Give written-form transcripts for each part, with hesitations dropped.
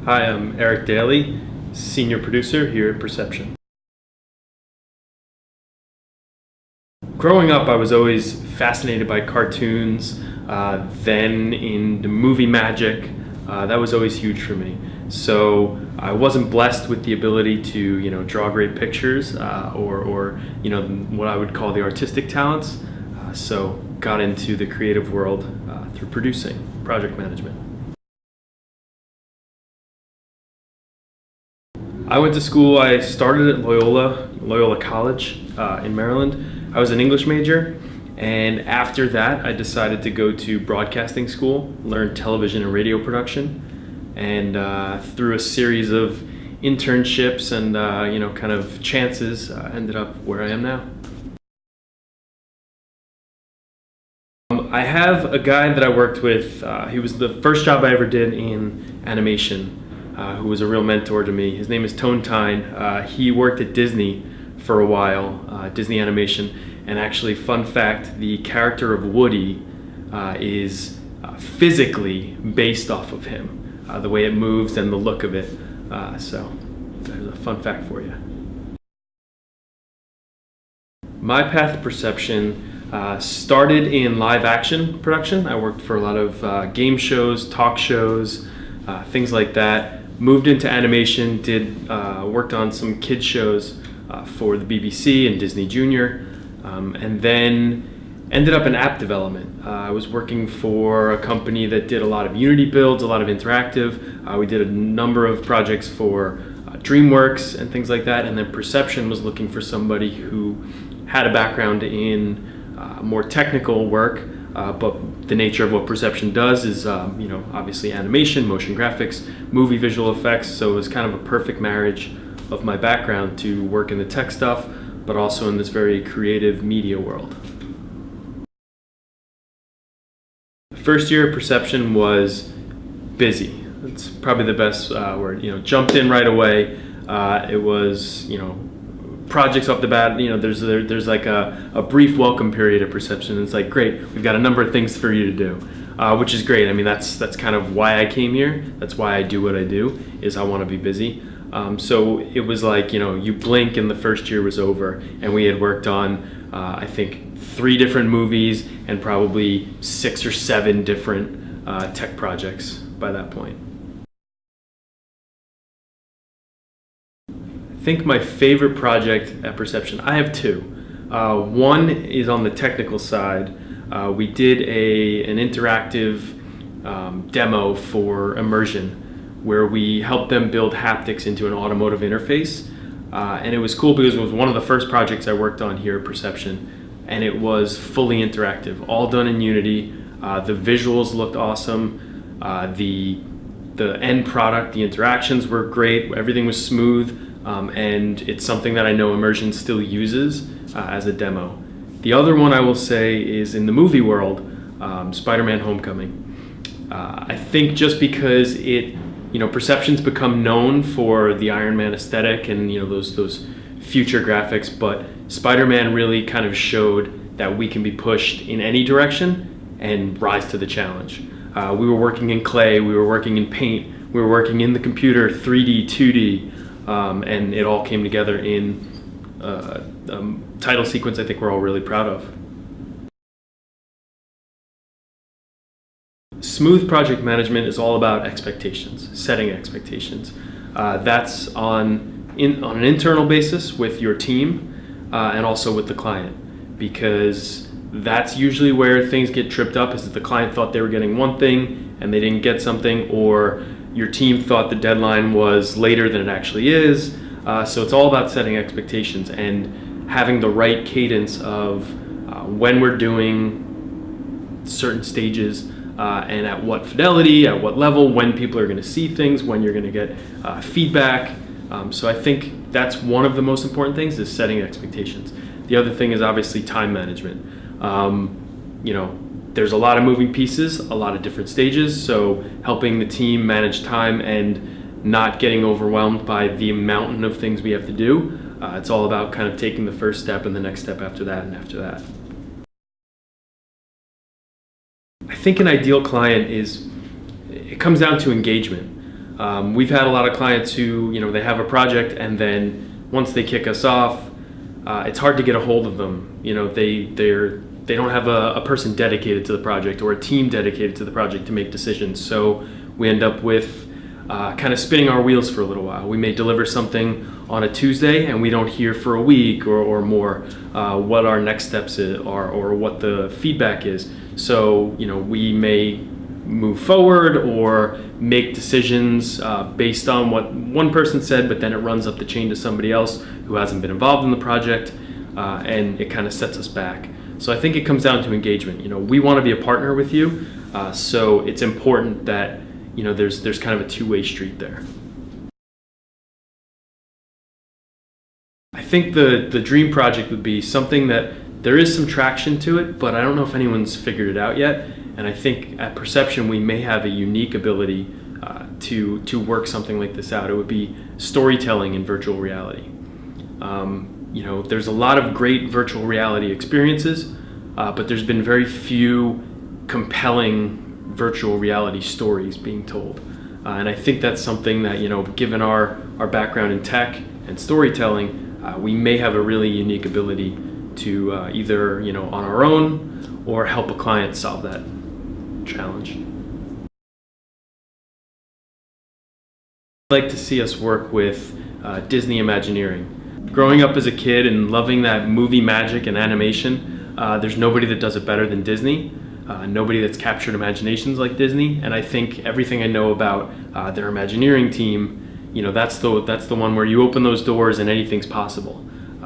Hi, I'm Eric Daly, Senior Producer here at Perception. Growing up, I was always fascinated by cartoons, then into movie magic. That was always huge for me. So I wasn't blessed with the ability to, draw great pictures or what I would call the artistic talents. So got into the creative world through producing, project management. I went to school. I started at Loyola College in Maryland. I was an English major, and after that, I decided to go to broadcasting school, learn television and radio production, and through a series of internships and kind of chances, ended up where I am now. I have a guy that I worked with. He was the first job I ever did in animation. Who was a real mentor to me. His name is Tone Tyne. He worked at Disney for a while, Disney Animation, and actually, fun fact, the character of Woody is physically based off of him, the way it moves and the look of it. So there's a fun fact for you. My path to Perception started in live action production. I worked for a lot of game shows, talk shows, things like that. Moved into animation, worked on some kids shows for the BBC and Disney Junior, and then ended up in app development. I was working for a company that did a lot of Unity builds, a lot of interactive. We did a number of projects for DreamWorks and things like that, and then Perception was looking for somebody who had a background in more technical work, but the nature of what Perception does is, obviously animation, motion graphics, movie visual effects. So it was kind of a perfect marriage of my background to work in the tech stuff, but also in this very creative media world. The first year of Perception was busy. That's probably the best word. Jumped in right away. It was, projects off the bat. There's like a brief welcome period at Perception. It's like, great, we've got a number of things for you to do, which is great. I mean, that's kind of why I came here. That's why I do what I do, is I want to be busy. So it was like, you blink and the first year was over, and we had worked on, I think, 3 different movies and probably 6 or 7 different tech projects by that point. I think my favorite project at Perception, I have 2. One is on the technical side. We did an interactive demo for Immersion, where we helped them build haptics into an automotive interface. And it was cool because it was one of the first projects I worked on here at Perception, and it was fully interactive, all done in Unity. The visuals looked awesome. The end product, the interactions were great. Everything was smooth. And it's something that I know Immersion still uses as a demo. The other one I will say is in the movie world, Spider-Man Homecoming. I think just because Perception's become known for the Iron Man aesthetic and those future graphics, but Spider-Man really kind of showed that we can be pushed in any direction and rise to the challenge. We were working in clay, we were working in paint, we were working in the computer, 3D, 2D. And it all came together in a title sequence I think we're all really proud of. Smooth project management is all about expectations, setting expectations. That's on an internal basis with your team and also with the client, because that's usually where things get tripped up, is that the client thought they were getting one thing and they didn't get something, or your team thought the deadline was later than it actually is. So it's all about setting expectations and having the right cadence of when we're doing certain stages and at what fidelity, at what level, when people are going to see things, when you're going to get feedback. So I think that's one of the most important things, is setting expectations. The other thing is obviously time management. There's a lot of moving pieces, a lot of different stages, so helping the team manage time and not getting overwhelmed by the mountain of things we have to do. It's all about kind of taking the first step and the next step after that and after that. I think an ideal client it comes down to engagement. We've had a lot of clients who, they have a project, and then once they kick us off, it's hard to get a hold of them. They don't have a person dedicated to the project or a team dedicated to the project to make decisions. So we end up with kind of spinning our wheels for a little while. We may deliver something on a Tuesday, and we don't hear for a week or more what our next steps are or what the feedback is. So we may move forward or make decisions based on what one person said, but then it runs up the chain to somebody else who hasn't been involved in the project, and it kind of sets us back. So I think it comes down to engagement. We want to be a partner with you, so it's important that there's kind of a two-way street there. I think the dream project would be something that there is some traction to it, but I don't know if anyone's figured it out yet. And I think at Perception we may have a unique ability to work something like this out. It would be storytelling in virtual reality. There's a lot of great virtual reality experiences, but there's been very few compelling virtual reality stories being told. And I think that's something that, given our background in tech and storytelling, we may have a really unique ability to either, on our own or help a client solve that challenge. I'd like to see us work with Disney Imagineering. Growing up as a kid and loving that movie magic and animation, there's nobody that does it better than Disney. Nobody that's captured imaginations like Disney, and I think everything I know about their Imagineering team, that's the one where you open those doors and anything's possible.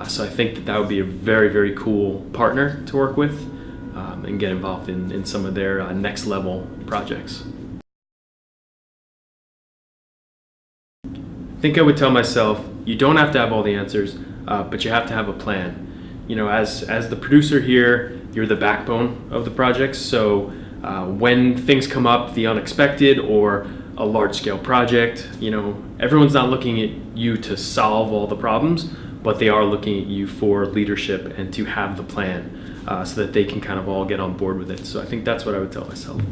So I think that would be a very, very cool partner to work with and get involved in some of their next level projects. I think I would tell myself, you don't have to have all the answers, but you have to have a plan. As the producer here, you're the backbone of the project. So when things come up, the unexpected or a large-scale project, everyone's not looking at you to solve all the problems, but they are looking at you for leadership and to have the plan so that they can kind of all get on board with it. So I think that's what I would tell myself.